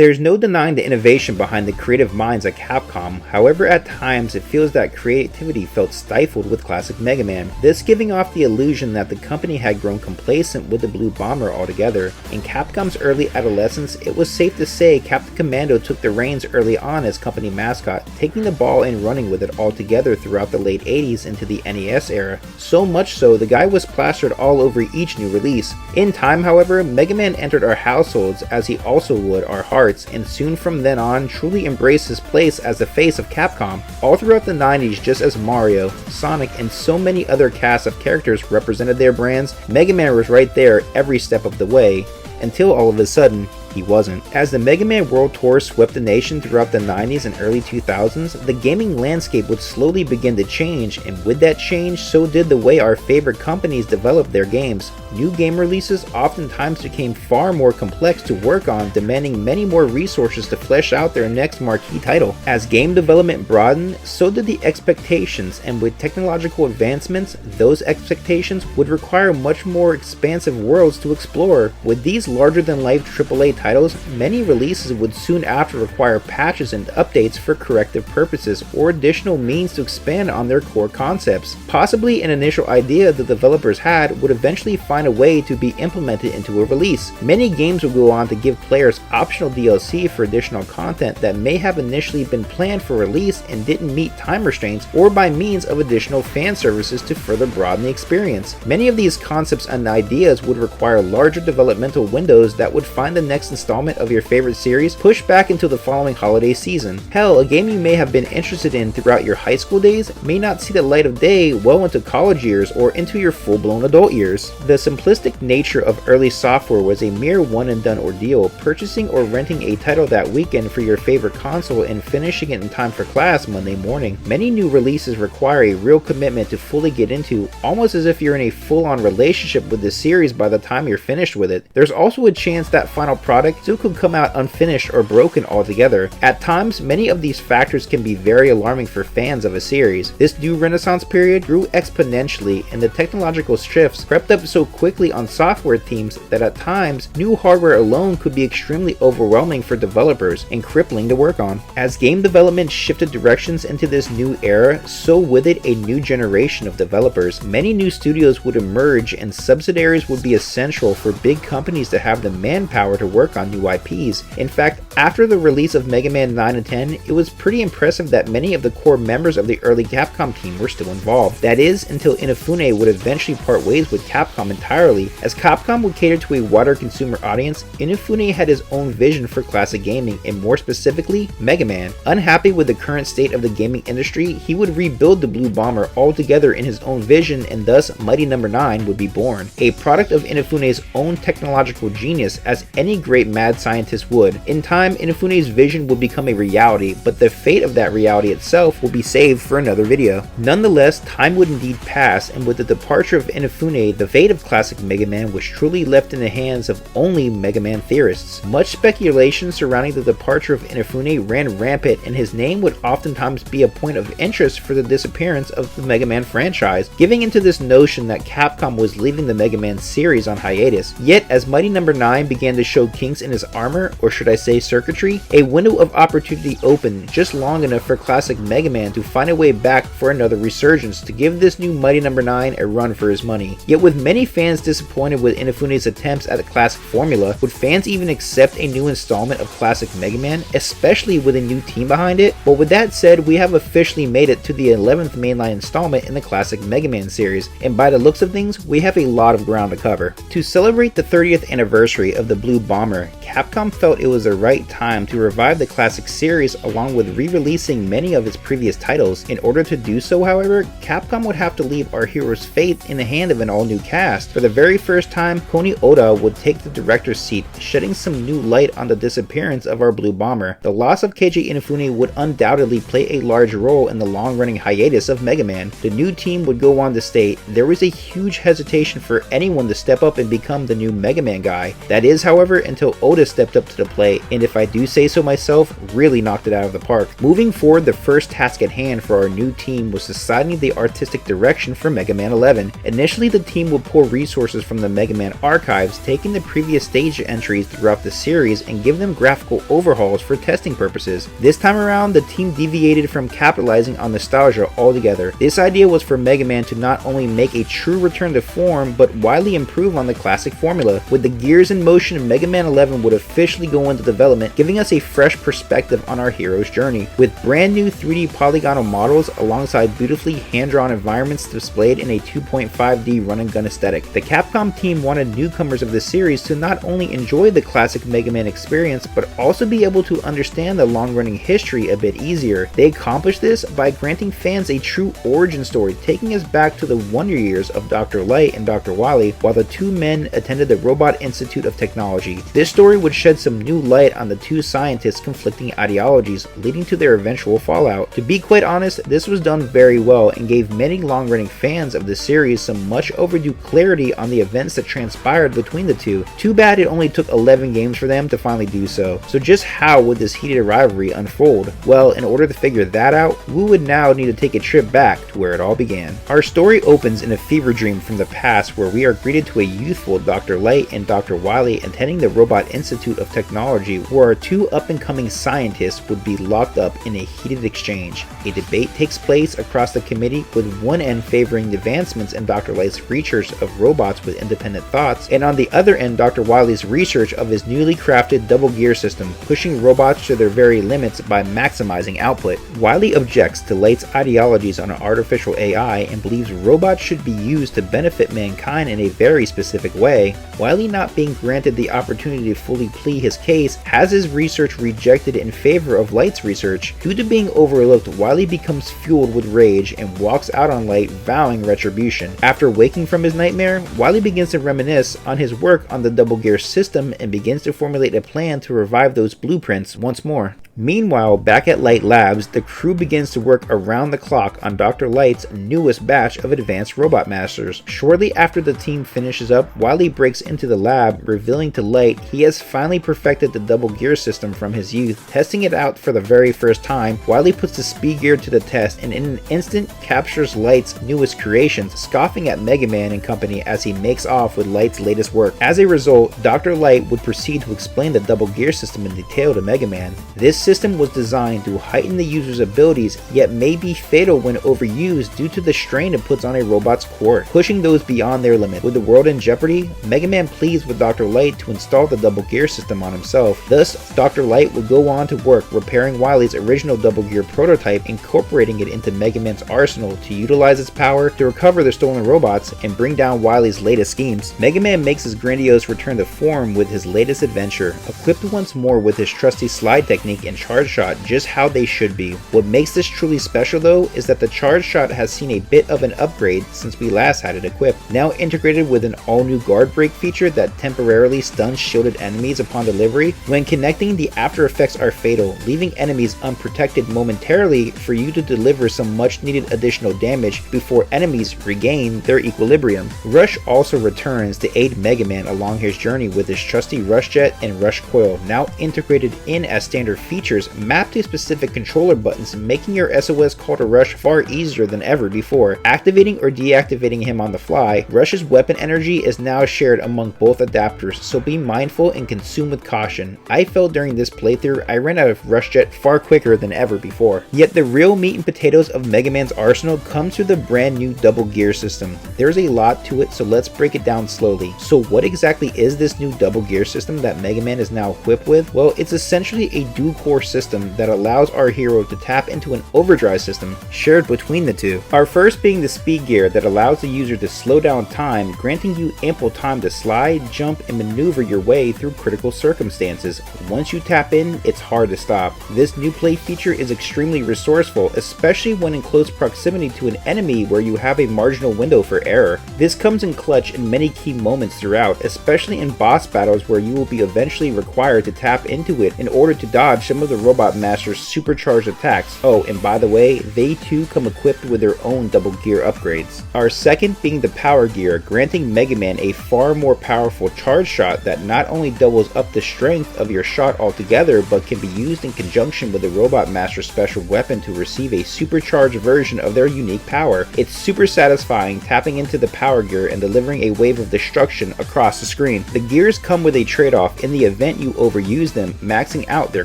There's no denying the innovation behind the creative minds at Capcom, however at times it feels that creativity felt stifled with classic Mega Man, this giving off the illusion that the company had grown complacent with the Blue Bomber altogether. In Capcom's early adolescence, it was safe to say Captain Commando took the reins early on as company mascot, taking the ball and running with it altogether throughout the late 80s into the NES era. So much so, the guy was plastered all over each new release. In time, however, Mega Man entered our households as he also would our hearts, and soon from then on truly embraced his place as the face of Capcom. All throughout the 90s, just as Mario, Sonic, and so many other casts of characters represented their brands, Mega Man was right there every step of the way, until all of a sudden, he wasn't. As the Mega Man World Tour swept the nation throughout the 90s and early 2000s, the gaming landscape would slowly begin to change, and with that change, so did the way our favorite companies developed their games. New game releases oftentimes became far more complex to work on, demanding many more resources to flesh out their next marquee title. As game development broadened, so did the expectations, and with technological advancements, those expectations would require much more expansive worlds to explore. With these larger-than-life AAA titles, many releases would soon after require patches and updates for corrective purposes or additional means to expand on their core concepts. Possibly an initial idea the developers had would eventually find a way to be implemented into a release. Many games would go on to give players optional DLC for additional content that may have initially been planned for release and didn't meet time restraints, or by means of additional fan services to further broaden the experience. Many of these concepts and ideas would require larger developmental windows that would find the next installment of your favorite series pushed back into the following holiday season. Hell, a game you may have been interested in throughout your high school days may not see the light of day well into college years or into your full-blown adult years. The simplistic nature of early software was a mere one-and-done ordeal, purchasing or renting a title that weekend for your favorite console and finishing it in time for class Monday morning. Many new releases require a real commitment to fully get into, almost as if you're in a full-on relationship with the series by the time you're finished with it. There's also a chance that final product still could come out unfinished or broken altogether. At times, many of these factors can be very alarming for fans of a series. This new Renaissance period grew exponentially, and the technological shifts crept up so quickly on software teams that at times, new hardware alone could be extremely overwhelming for developers and crippling to work on. As game development shifted directions into this new era, so with it a new generation of developers. Many new studios would emerge, and subsidiaries would be essential for big companies to have the manpower to work on new IPs. In fact, after the release of Mega Man 9 and 10, it was pretty impressive that many of the core members of the early Capcom team were still involved. That is, until Inafune would eventually part ways with Capcom entirely. As Capcom would cater to a wider consumer audience, Inafune had his own vision for classic gaming, and more specifically, Mega Man. Unhappy with the current state of the gaming industry, he would rebuild the Blue Bomber altogether in his own vision, and thus Mighty No. 9 would be born. A product of Inafune's own technological genius, as any great mad scientist would. In time, Inafune's vision would become a reality, but the fate of that reality itself will be saved for another video. Nonetheless, time would indeed pass, and with the departure of Inafune, the fate of classic Mega Man was truly left in the hands of only Mega Man theorists. Much speculation surrounding the departure of Inafune ran rampant, and his name would oftentimes be a point of interest for the disappearance of the Mega Man franchise, giving into this notion that Capcom was leaving the Mega Man series on hiatus. Yet, as Mighty No. 9 began to show kinks in his armor, or should I say circuitry, a window of opportunity opened just long enough for classic Mega Man to find a way back for another resurgence to give this new Mighty No. 9 a run for his money. Yet with many fans disappointed with Inafune's attempts at the classic formula, would fans even accept a new installment of classic Mega Man, especially with a new team behind it? Well, with that said, we have officially made it to the 11th mainline installment in the classic Mega Man series, and by the looks of things, we have a lot of ground to cover. To celebrate the 30th anniversary of the Blue Bomber, Capcom felt it was the right time to revive the classic series along with re-releasing many of its previous titles. In order to do so, however, Capcom would have to leave our hero's fate in the hand of an all-new cast. For the very first time, Koni Oda would take the director's seat, shedding some new light on the disappearance of our Blue Bomber. The loss of Keiji Inafune would undoubtedly play a large role in the long-running hiatus of Mega Man. The new team would go on to state, there was a huge hesitation for anyone to step up and become the new Mega Man guy. That is, however, until until Otis stepped up to the plate, and if I do say so myself, really knocked it out of the park. Moving forward, the first task at hand for our new team was deciding the artistic direction for Mega Man 11. Initially, the team would pull resources from the Mega Man archives, taking the previous stage entries throughout the series and give them graphical overhauls for testing purposes. This time around, the team deviated from capitalizing on nostalgia altogether. This idea was for Mega Man to not only make a true return to form, but widely improve on the classic formula. With the gears in motion, Mega Man 11 would officially go into development, giving us a fresh perspective on our hero's journey. With brand new 3D polygonal models alongside beautifully hand-drawn environments displayed in a 2.5D run-and-gun aesthetic, the Capcom team wanted newcomers of the series to not only enjoy the classic Mega Man experience, but also be able to understand the long-running history a bit easier. They accomplished this by granting fans a true origin story, taking us back to the wonder years of Dr. Light and Dr. Wily while the two men attended the Robot Institute of Technology. This story would shed some new light on the two scientists' conflicting ideologies, leading to their eventual fallout. To be quite honest, this was done very well and gave many long-running fans of the series some much overdue clarity on the events that transpired between the two. Too bad it only took 11 games for them to finally do so. So just how would this heated rivalry unfold? Well, in order to figure that out, we would now need to take a trip back to where it all began. Our story opens in a fever dream from the past where we are greeted to a youthful Dr. Light and Dr. Wily attending the Robot Institute of Technology, where our two up-and-coming scientists would be locked up in a heated exchange. A debate takes place across the committee, with one end favoring advancements in Dr. Light's research of robots with independent thoughts, and on the other end Dr. Wily's research of his newly crafted double gear system, pushing robots to their very limits by maximizing output. Wily objects to Light's ideologies on artificial AI and believes robots should be used to benefit mankind in a very specific way. Wily, not being granted the opportunity to fully plead his case, has his research rejected in favor of Light's research. Due to being overlooked, Wily becomes fueled with rage and walks out on Light, vowing retribution. After waking from his nightmare, Wily begins to reminisce on his work on the double gear system and begins to formulate a plan to revive those blueprints once more. Meanwhile, back at Light Labs, the crew begins to work around the clock on Dr. Light's newest batch of advanced robot masters. Shortly after the team finishes up, Wily breaks into the lab, revealing to Light he has finally perfected the double gear system from his youth. Testing it out for the very first time, Wily puts the speed gear to the test and in an instant captures Light's newest creations, scoffing at Mega Man and company as he makes off with Light's latest work. As a result, Dr. Light would proceed to explain the double gear system in detail to Mega Man. This system was designed to heighten the user's abilities, yet may be fatal when overused due to the strain it puts on a robot's core, pushing those beyond their limit. With the world in jeopardy, Mega Man pleads with Dr. Light to install the double gear system on himself. Thus, Dr. Light would go on to work repairing Wily's original double gear prototype, incorporating it into Mega Man's arsenal to utilize its power to recover the stolen robots and bring down Wily's latest schemes. Mega Man makes his grandiose return to form with his latest adventure, equipped once more with his trusty slide technique and charge shot just how they should be. What makes this truly special though is that the charge shot has seen a bit of an upgrade since we last had it equipped. Now integrated with an all-new guard break feature that temporarily stuns shielded enemies upon delivery. When connecting, the after effects are fatal, leaving enemies unprotected momentarily for you to deliver some much needed additional damage before enemies regain their equilibrium. Rush also returns to aid Mega Man along his journey with his trusty Rush Jet and Rush Coil, now integrated in as standard features mapped to specific controller buttons, making your SOS call to Rush far easier than ever before. Activating or deactivating him on the fly, Rush's weapon energy is now shared among both adapters, so be mindful and consume with caution. I felt during this playthrough I ran out of Rush Jet far quicker than ever before. Yet the real meat and potatoes of Mega Man's arsenal comes through the brand new double gear system. There's a lot to it, so let's break it down slowly. So what exactly is this new double gear system that Mega Man is now equipped with? Well, it's essentially a dual core system that allows our hero to tap into an overdrive system shared between the two. Our first being the speed gear that allows the user to slow down time, granting you ample time to slide, jump, and maneuver your way through critical circumstances. Once you tap in, it's hard to stop. This new play feature is extremely resourceful, especially when in close proximity to an enemy where you have a marginal window for error. This comes in clutch in many key moments throughout, especially in boss battles where you will be eventually required to tap into it in order to dodge some some of the Robot Master's supercharged attacks. Oh, and by the way, they too come equipped with their own double gear upgrades. Our second being the Power Gear, granting Mega Man a far more powerful charge shot that not only doubles up the strength of your shot altogether, but can be used in conjunction with the Robot Master's special weapon to receive a supercharged version of their unique power. It's super satisfying tapping into the Power Gear and delivering a wave of destruction across the screen. The gears come with a trade-off in the event you overuse them, maxing out their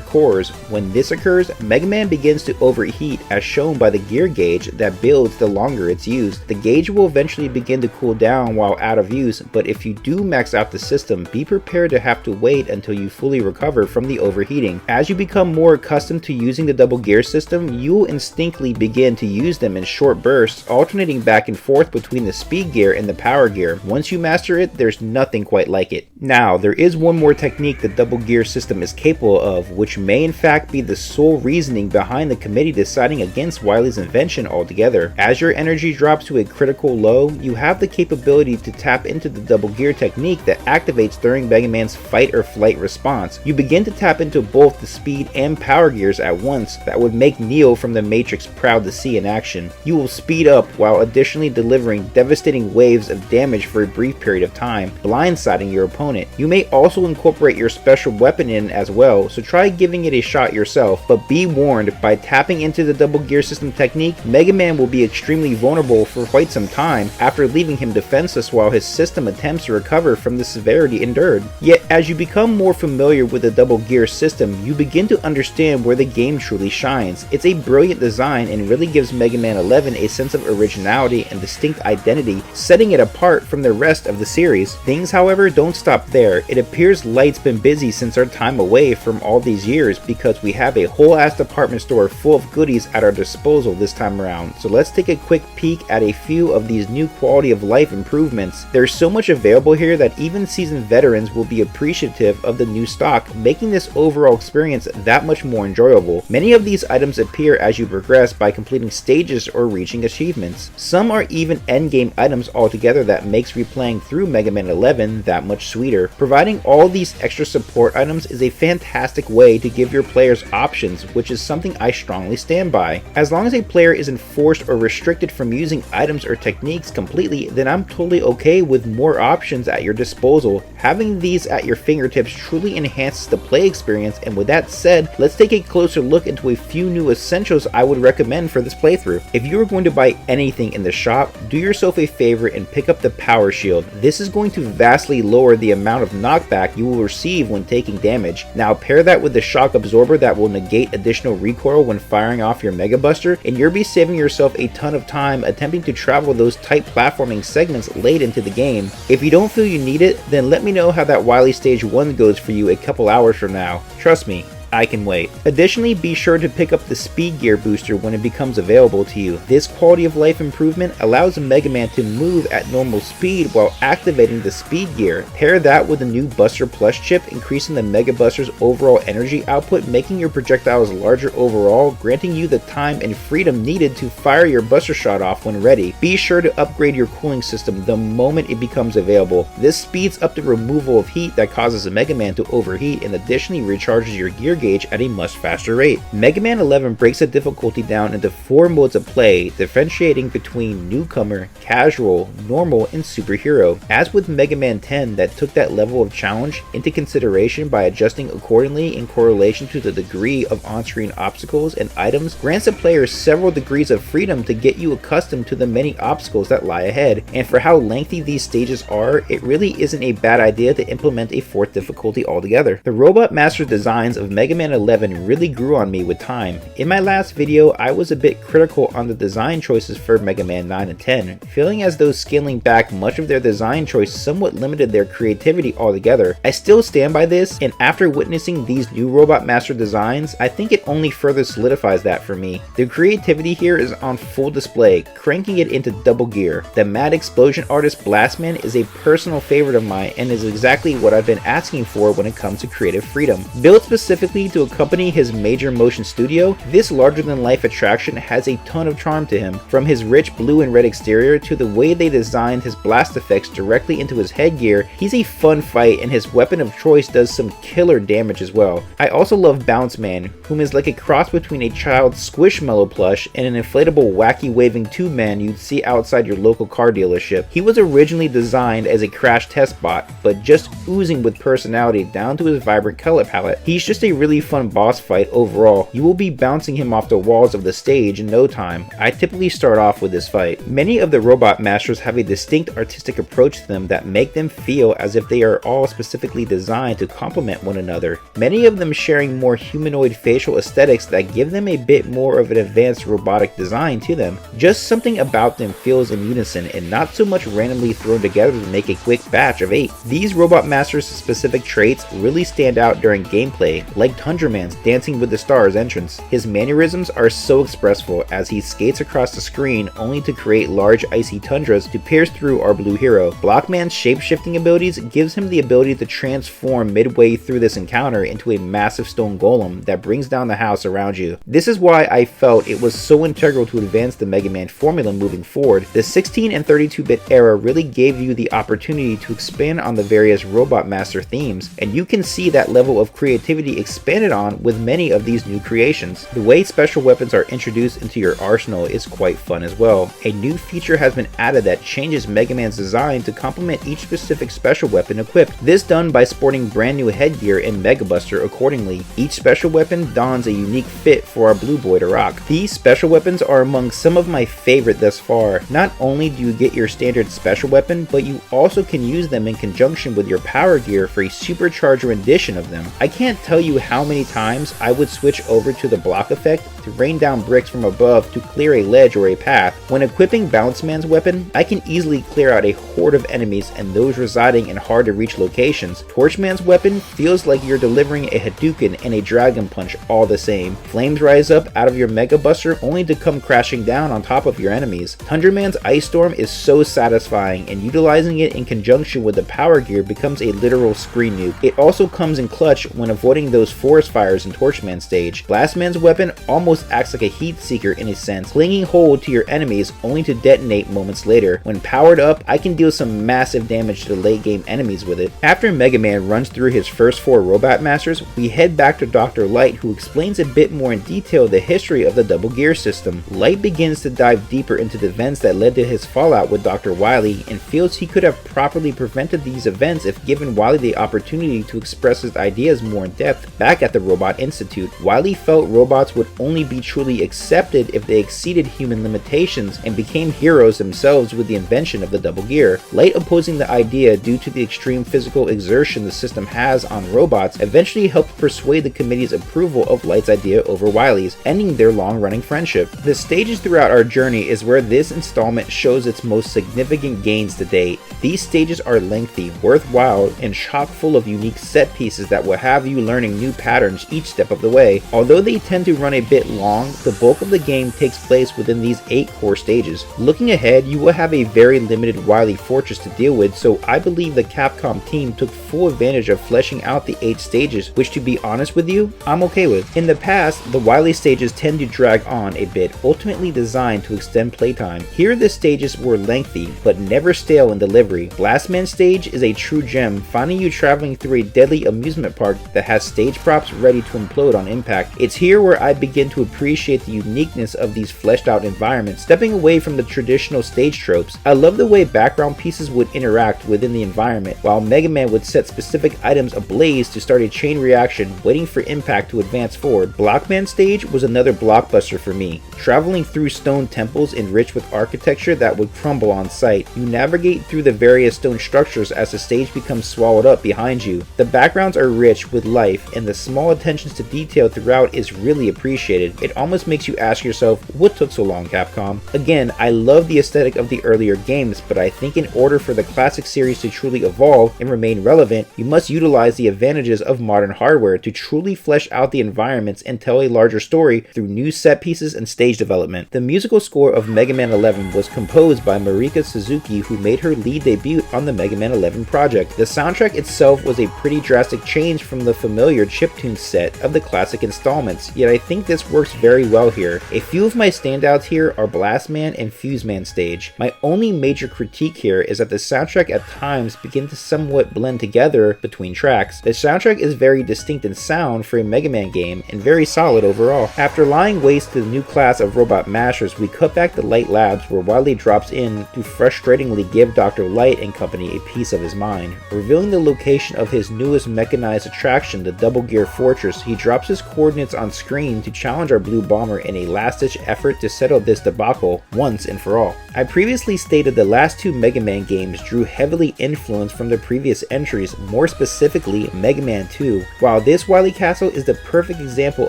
cores. When this occurs, Mega Man begins to overheat as shown by the gear gauge that builds the longer it's used. The gauge will eventually begin to cool down while out of use, but if you do max out the system, be prepared to have to wait until you fully recover from the overheating. As you become more accustomed to using the double gear system, you will instinctively begin to use them in short bursts, alternating back and forth between the speed gear and the power gear. Once you master it, there's nothing quite like it. Now, there is one more technique the double gear system is capable of, which may in fact be the sole reasoning behind the committee deciding against Wily's invention altogether. As your energy drops to a critical low, you have the capability to tap into the double gear technique that activates during Mega Man's fight or flight response. You begin to tap into both the speed and power gears at once that would make Neo from the Matrix proud to see in action. You will speed up while additionally delivering devastating waves of damage for a brief period of time, blindsiding your opponent. You may also incorporate your special weapon in as well, so try giving it a shot yourself, but be warned, by tapping into the double gear system technique, Mega Man will be extremely vulnerable for quite some time after leaving him defenseless while his system attempts to recover from the severity endured. Yet as you become more familiar with the double gear system, you begin to understand where the game truly shines. It's a brilliant design and really gives Mega Man 11 a sense of originality and distinct identity, setting it apart from the rest of the series. Things, however, don't stop there. It appears Light's been busy since our time away from all these years, because we have a whole ass department store full of goodies at our disposal this time around. So let's take a quick peek at a few of these new quality of life improvements. There's so much available here that even seasoned veterans will be appreciative of the new stock, making this overall experience that much more enjoyable. Many of these items appear as you progress by completing stages or reaching achievements. Some are even endgame items altogether that makes replaying through Mega Man 11 that much sweeter. Providing all these extra support items is a fantastic way to give your players options, which is something I strongly stand by. As long as a player isn't forced or restricted from using items or techniques completely, then I'm totally okay with more options at your disposal. Having these at your fingertips truly enhances the play experience, and with that said, let's take a closer look into a few new essentials I would recommend for this playthrough. If you are going to buy anything in the shop, do yourself a favor and pick up the Power Shield. This is going to vastly lower the amount of knockback you will receive when taking damage. Now pair that with the Shock Absorber that will negate additional recoil when firing off your Mega Buster, and you'll be saving yourself a ton of time attempting to travel those tight platforming segments late into the game. If you don't feel you need it, then let me know how that Wily Stage 1 goes for you a couple hours from now. Trust me, I can wait. Additionally, be sure to pick up the Speed Gear booster when it becomes available to you. This quality of life improvement allows Mega Man to move at normal speed while activating the Speed Gear. Pair that with the new Buster Plus chip, increasing the Mega Buster's overall energy output, making your projectiles larger overall, granting you the time and freedom needed to fire your Buster Shot off when ready. Be sure to upgrade your cooling system the moment it becomes available. This speeds up the removal of heat that causes a Mega Man to overheat, and additionally recharges your gear gauge at a much faster rate. Mega Man 11 breaks the difficulty down into 4 modes of play, differentiating between newcomer, casual, normal, and superhero. As with Mega Man 10 that took that level of challenge into consideration by adjusting accordingly in correlation to the degree of on-screen obstacles and items, grants the player several degrees of freedom to get you accustomed to the many obstacles that lie ahead. And for how lengthy these stages are, it really isn't a bad idea to implement a 4th difficulty altogether. The Robot Master designs of Mega Man 11 really grew on me with time. In my last video, I was a bit critical on the design choices for Mega Man 9 and 10, feeling as though scaling back much of their design choice somewhat limited their creativity altogether. I still stand by this, and after witnessing these new Robot Master designs, I think it only further solidifies that for me. The creativity here is on full display, cranking it into double gear. The Mad Explosion artist Blastman is a personal favorite of mine and is exactly what I've been asking for when it comes to creative freedom. Built specifically Ironically, to accompany his major motion studio, this larger-than-life attraction has a ton of charm to him. From his rich blue and red exterior to the way they designed his blast effects directly into his headgear, he's a fun fight and his weapon of choice does some killer damage as well. I also love Bounce Man, whom is like a cross between a child's Squishmallow plush and an inflatable wacky waving tube man you'd see outside your local car dealership. He was originally designed as a crash test bot, but just oozing with personality down to his vibrant color palette. He's just a really fun boss fight overall. You will be bouncing him off the walls of the stage in no time. I typically start off with this fight. Many of the robot masters have a distinct artistic approach to them that make them feel as if they are all specifically designed to complement one another. Many of them sharing more humanoid facial aesthetics that give them a bit more of an advanced robotic design to them. Just something about them feels in unison and not so much randomly thrown together to make a quick batch of 8. These robot masters' specific traits really stand out during gameplay, like Tundra Man's Dancing with the Stars entrance. His mannerisms are so expressive as he skates across the screen only to create large icy tundras to pierce through our blue hero. Blockman's shape-shifting abilities gives him the ability to transform midway through this encounter into a massive stone golem that brings down the house around you. This is why I felt it was so integral to advance the Mega Man formula moving forward. The 16 and 32-bit era really gave you the opportunity to expand on the various Robot Master themes, and you can see that level of creativity expanded on with many of these new creations. The way special weapons are introduced into your arsenal is quite fun as well. A new feature has been added that changes Mega Man's design to complement each specific special weapon equipped. This done by sporting brand new headgear and Mega Buster accordingly. Each special weapon dons a unique fit for our blue boy to rock. These special weapons are among some of my favorite thus far. Not only do you get your standard special weapon, but you also can use them in conjunction with your power gear for a supercharged rendition of them. I can't tell you how many times I would switch over to the block effect to rain down bricks from above to clear a ledge or a path. When equipping Bounce Man's weapon, I can easily clear out a horde of enemies and those residing in hard to reach locations. Torch Man's weapon feels like you're delivering a Hadouken and a Dragon Punch all the same. Flames rise up out of your Mega Buster only to come crashing down on top of your enemies. Tundra Man's Ice Storm is so satisfying, and utilizing it in conjunction with the power gear becomes a literal screen nuke. It also comes in clutch when avoiding those forest fires in Torch Man's stage. Blast Man's weapon almost acts like a heat seeker in a sense, clinging hold to your enemies only to detonate moments later. When powered up, I can deal some massive damage to the late game enemies with it. After Mega Man runs through his first 4 Robot Masters, we head back to Dr. Light, who explains a bit more in detail the history of the double gear system. Light begins to dive deeper into the events that led to his fallout with Dr. Wily and feels he could have properly prevented these events if given Wily the opportunity to express his ideas more in depth back at the Robot Institute. Wily felt robots would only be truly accepted if they exceeded human limitations and became heroes themselves with the invention of the double gear. Light, opposing the idea due to the extreme physical exertion the system has on robots, eventually helped persuade the committee's approval of Light's idea over Wily's, ending their long-running friendship. The stages throughout our journey is where this installment shows its most significant gains to date. These stages are lengthy, worthwhile, and chock full of unique set pieces that will have you learning new patterns each step of the way. Although they tend to run a bit long, the bulk of the game takes place within these 8 core stages. Looking ahead, you will have a very limited Wily Fortress to deal with, so I believe the Capcom team took full advantage of fleshing out the 8 stages, which, to be honest with you, I'm okay with. In the past, the Wily stages tend to drag on a bit, ultimately designed to extend playtime. Here the stages were lengthy, but never stale in delivery. Blast Man stage is a true gem, finding you traveling through a deadly amusement park that has stage props ready to implode on impact. It's here where I begin to appreciate the uniqueness of these fleshed out environments, stepping away from the traditional stage tropes. I love the way background pieces would interact within the environment, while Mega Man would set specific items ablaze to start a chain reaction, waiting for impact to advance forward. Blockman stage was another blockbuster for me, traveling through stone temples enriched with architecture that would crumble on sight. You navigate through the various stone structures as the stage becomes swallowed up behind you. The backgrounds are rich with life, and the small attentions to detail throughout is really appreciated. It almost makes you ask yourself, what took so long, Capcom? Again, I love the aesthetic of the earlier games, but I think in order for the classic series to truly evolve and remain relevant, you must utilize the advantages of modern hardware to truly flesh out the environments and tell a larger story through new set pieces and stage development. The musical score of Mega Man 11 was composed by Marika Suzuki, who made her lead debut on the Mega Man 11 project. The soundtrack itself was a pretty drastic change from the familiar chip chiptune set of the classic installments, yet I think this works very well here. A few of my standouts here are Blastman and Fuseman stage. My only major critique here is that the soundtrack at times begin to somewhat blend together between tracks. The soundtrack is very distinct in sound for a Mega Man game and very solid overall. After lying waste to the new class of robot masters, we cut back to Light Labs where Wily drops in to frustratingly give Dr. Light and company a piece of his mind. Revealing the location of his newest mechanized attraction, the Double Gear Fortress, he drops his coordinates on screen to challenge our Blue Bomber in a last-ditch effort to settle this debacle once and for all. I previously stated the last two Mega Man games drew heavily influence from the previous entries, more specifically Mega Man 2, while this Wily Castle is the perfect example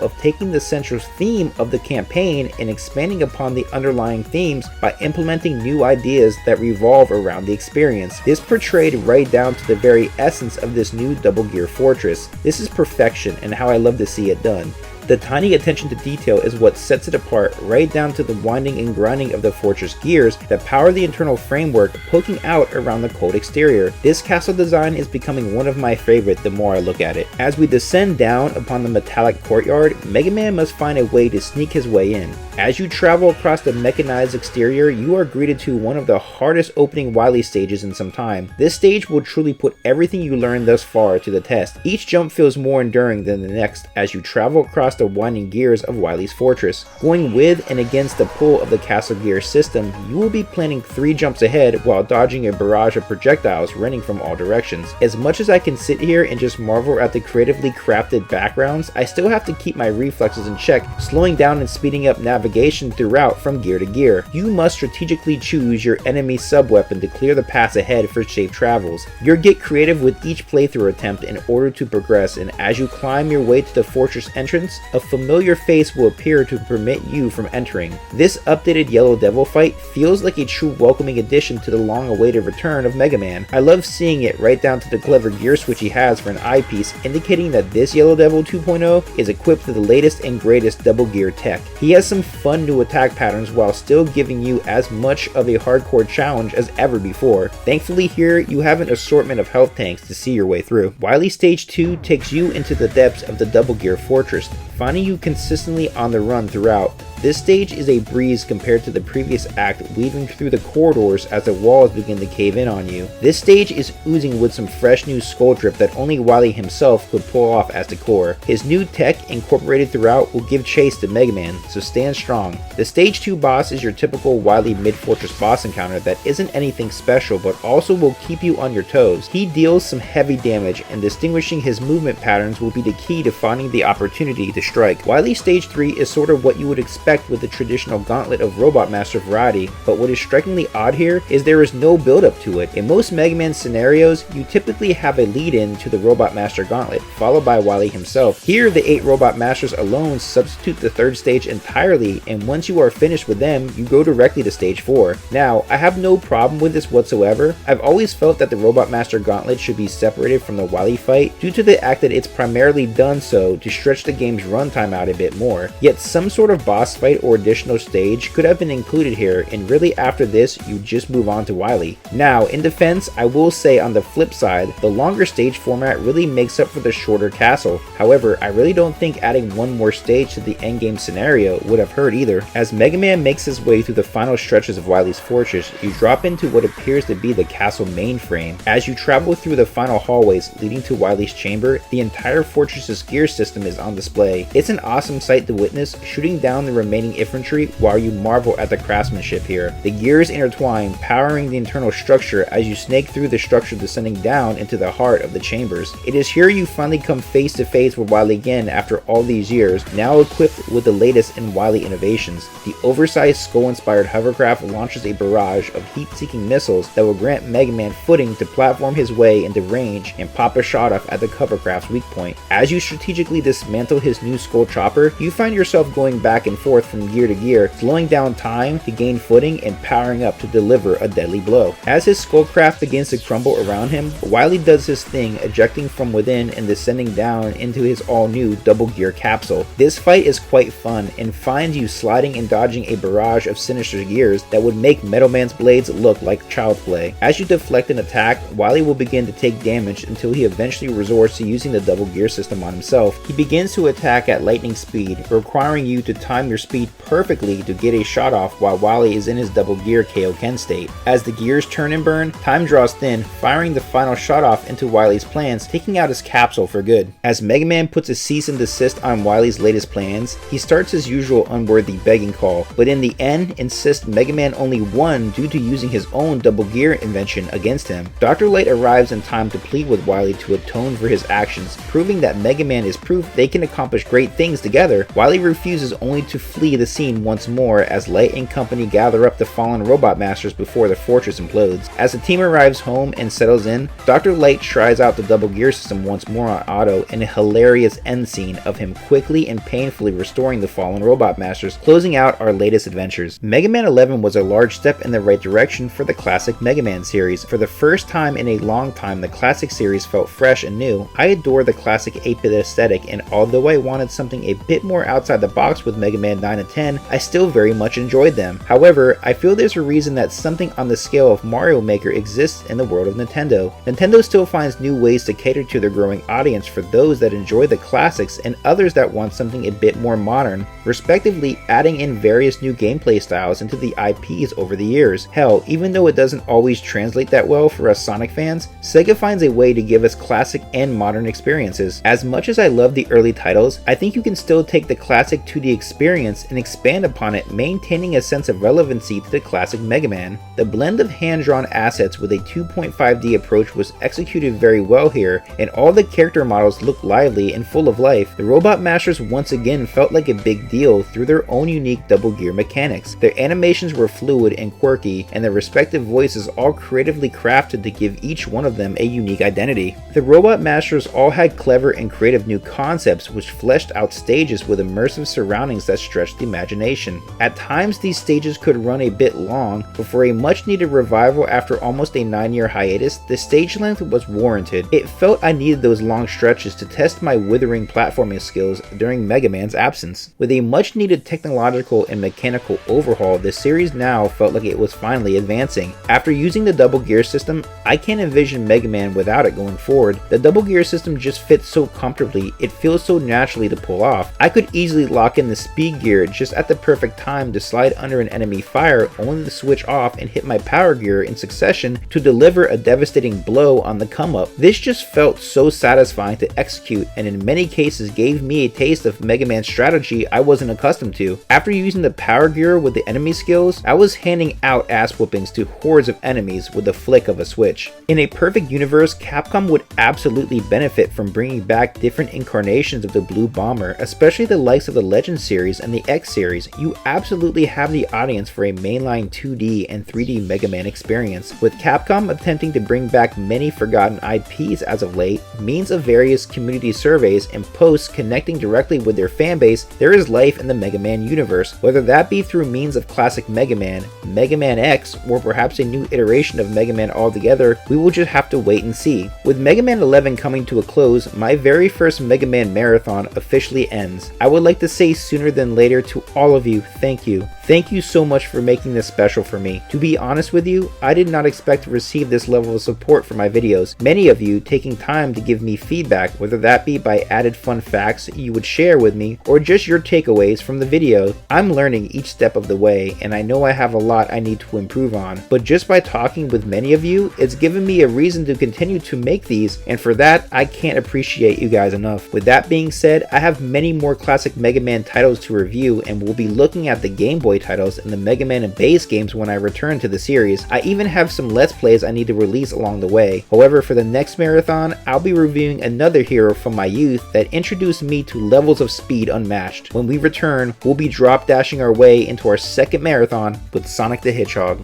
of taking the central theme of the campaign and expanding upon the underlying themes by implementing new ideas that revolve around the experience. This portrayed right down to the very essence of this new Double Gear Fortress. This is perfection and how I love to see it done. The tiny attention to detail is what sets it apart, right down to the winding and grinding of the fortress gears that power the internal framework poking out around the cold exterior. This castle design is becoming one of my favorite the more I look at it. As we descend down upon the metallic courtyard, Mega Man must find a way to sneak his way in. As you travel across the mechanized exterior, you are greeted to one of the hardest opening Wily stages in some time. This stage will truly put everything you learned thus far to the test. Each jump feels more enduring than the next as you travel across the winding gears of Wily's fortress. Going with and against the pull of the castle gear system, you will be planning 3 jumps ahead while dodging a barrage of projectiles raining from all directions. As much as I can sit here and just marvel at the creatively crafted backgrounds, I still have to keep my reflexes in check, slowing down and speeding up navigation throughout from gear to gear. You must strategically choose your enemy sub-weapon to clear the paths ahead for safe travels. You'll get creative with each playthrough attempt in order to progress, and as you climb your way to the fortress entrance, a familiar face will appear to permit you from entering. This updated Yellow Devil fight feels like a true welcoming addition to the long-awaited return of Mega Man. I love seeing it right down to the clever gear switch he has for an eyepiece, indicating that this Yellow Devil 2.0 is equipped with the latest and greatest double gear tech. He has some fun new attack patterns while still giving you as much of a hardcore challenge as ever before. Thankfully here, you have an assortment of health tanks to see your way through. Wily Stage 2 takes you into the depths of the Double Gear Fortress, finding you consistently on the run throughout. This stage is a breeze compared to the previous act, weaving through the corridors as the walls begin to cave in on you. This stage is oozing with some fresh new skull drip that only Wily himself could pull off as decor. His new tech incorporated throughout will give chase to Mega Man, so stand strong. The stage 2 boss is your typical Wily mid-fortress boss encounter that isn't anything special but also will keep you on your toes. He deals some heavy damage, and distinguishing his movement patterns will be the key to finding the opportunity to strike. Wily Stage 3 is sort of what you would expect with the traditional gauntlet of Robot Master variety, but what is strikingly odd here is there is no build-up to it. In most Mega Man scenarios, you typically have a lead-in to the Robot Master gauntlet, followed by Wily himself. Here, the 8 Robot Masters alone substitute the third stage entirely, and once you are finished with them, you go directly to Stage 4. Now, I have no problem with this whatsoever. I've always felt that the Robot Master gauntlet should be separated from the Wily fight due to the fact that it's primarily done so to stretch the game's runtime out a bit more. Yet some sort of boss fight or additional stage could have been included here, and really after this you just move on to Wily. Now in defense, I will say on the flip side, the longer stage format really makes up for the shorter castle. However, I really don't think adding one more stage to the endgame scenario would have hurt either. As Mega Man makes his way through the final stretches of Wily's fortress, you drop into what appears to be the castle mainframe. As you travel through the final hallways leading to Wily's chamber, the entire fortress's gear system is on display. It's an awesome sight to witness, shooting down the remaining infantry while you marvel at the craftsmanship here. The gears intertwine, powering the internal structure as you snake through the structure descending down into the heart of the chambers. It is here you finally come face to face with Wily again after all these years, now equipped with the latest in Wily innovations. The oversized skull-inspired hovercraft launches a barrage of heat-seeking missiles that will grant Mega Man footing to platform his way into range and pop a shot off at the hovercraft's weak point. As you strategically dismantle his new skull chopper, you find yourself going back and forth forth from gear to gear, slowing down time to gain footing and powering up to deliver a deadly blow. As his skullcraft begins to crumble around him, Wily does his thing, ejecting from within and descending down into his all-new double gear capsule. This fight is quite fun and finds you sliding and dodging a barrage of sinister gears that would make Metal Man's blades look like child's play. As you deflect an attack, Wily will begin to take damage until he eventually resorts to using the double gear system on himself. He begins to attack at lightning speed, requiring you to time your speed perfectly to get a shot off while Wily is in his double gear Kaioken state. As the gears turn and burn, time draws thin, firing the final shot off into Wily's plans, taking out his capsule for good. As MegaMan puts a cease and desist on Wily's latest plans, he starts his usual unworthy begging call, but in the end insists MegaMan only won due to using his own double gear invention against him. Dr. Light arrives in time to plead with Wily to atone for his actions, proving that MegaMan is proof they can accomplish great things together. Wily refuses only to flee the scene once more as Light and company gather up the fallen robot masters before the fortress implodes. As the team arrives home and settles in, Dr. Light tries out the double gear system once more on auto in a hilarious end scene of him quickly and painfully restoring the fallen robot masters, closing out our latest adventures. Mega Man 11 was a large step in the right direction for the classic Mega Man series. For the first time in a long time, the classic series felt fresh and new. I adore the classic 8-bit aesthetic, and although I wanted something a bit more outside the box with Mega Man 9 and 10, I still very much enjoyed them. However, I feel there's a reason that something on the scale of Mario Maker exists in the world of Nintendo. Nintendo still finds new ways to cater to their growing audience for those that enjoy the classics and others that want something a bit more modern, respectively adding in various new gameplay styles into the IPs over the years. Hell, even though it doesn't always translate that well for us Sonic fans, Sega finds a way to give us classic and modern experiences. As much as I love the early titles, I think you can still take the classic 2D experience and expand upon it, maintaining a sense of relevancy to the classic Mega Man. The blend of hand-drawn assets with a 2.5D approach was executed very well here, and all the character models looked lively and full of life. The Robot Masters once again felt like a big deal through their own unique double gear mechanics. Their animations were fluid and quirky, and their respective voices all creatively crafted to give each one of them a unique identity. The Robot Masters all had clever and creative new concepts which fleshed out stages with immersive surroundings that stretched the imagination. At times these stages could run a bit long, but for a much needed revival after almost a 9-year hiatus, the stage length was warranted. It felt I needed those long stretches to test my withering platforming skills during Mega Man's absence. With a much needed technological and mechanical overhaul, the series now felt like it was finally advancing. After using the double gear system, I can't envision Mega Man without it going forward. The double gear system just fits so comfortably, it feels so naturally to pull off. I could easily lock in the speed gear just at the perfect time to slide under an enemy fire, only to switch off and hit my power gear in succession to deliver a devastating blow on the come up. This just felt so satisfying to execute, and in many cases gave me a taste of Mega Man's strategy I wasn't accustomed to. After using the power gear with the enemy skills, I was handing out ass whoopings to hordes of enemies with the flick of a switch. In a perfect universe, Capcom would absolutely benefit from bringing back different incarnations of the Blue Bomber, especially the likes of the Legend series and the X series. You absolutely have the audience for a mainline 2D and 3D Mega Man experience. With Capcom attempting to bring back many forgotten IPs as of late, means of various community surveys and posts connecting directly with their fanbase, there is life in the Mega Man universe, whether that be through means of classic Mega Man, Mega Man X, or perhaps a new iteration of Mega Man altogether. We will just have to wait and see. With Mega Man 11 coming to a close, my very first Mega Man marathon officially ends. I would like to say sooner than later to all of you, thank you. Thank you so much for making this special for me. To be honest with you, I did not expect to receive this level of support for my videos. Many of you taking time to give me feedback, whether that be by added fun facts you would share with me, or just your takeaways from the video. I'm learning each step of the way, and I know I have a lot I need to improve on, but just by talking with many of you, it's given me a reason to continue to make these, and for that, I can't appreciate you guys enough. With that being said, I have many more classic Mega Man titles to review, and we'll be looking at the Game Boy titles and the Mega Man and base games when I return to the series. I even have some Let's Plays I need to release along the way. However, for the next marathon, I'll be reviewing another hero from my youth that introduced me to levels of speed unmatched. When we return, we'll be drop dashing our way into our second marathon with Sonic the Hedgehog.